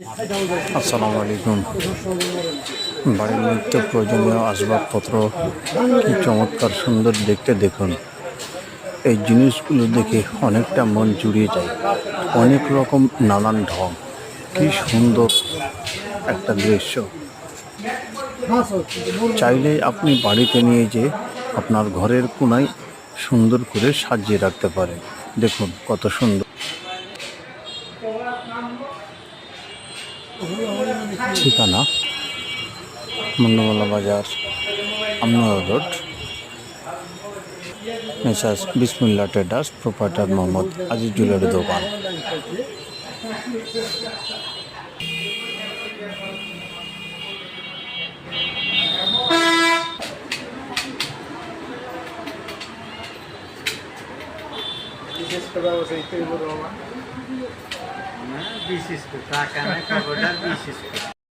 আসসালামু আলাইকুম। বাড়ির নিত্য প্রয়োজনীয় আসবাবপত্র কি চমৎকার সুন্দর দেখতে, দেখুন। এই জিনিসগুলো দেখে অনেকটা মন জুড়িয়ে যায়। অনেক রকম নানান ঢং, কি সুন্দর একটা দৃশ্য। চাইলে আপনি বাড়িতে নিয়ে যেয়ে আপনার ঘরের কোনায় সুন্দর করে সাজিয়ে রাখতে পারেন। দেখুন কত সুন্দর। ঠিকানা মুন্ডমালা বাজার, আমনোয়া রোড, মেসার্স বিসমিল্লাহ ট্রেডার্স, প্রোপাইটার মোহাম্মদ আজিজুলের দোকান। বিশেষ করে বিশেষ করে টাকা নাই, খবরটা বিশেষ করে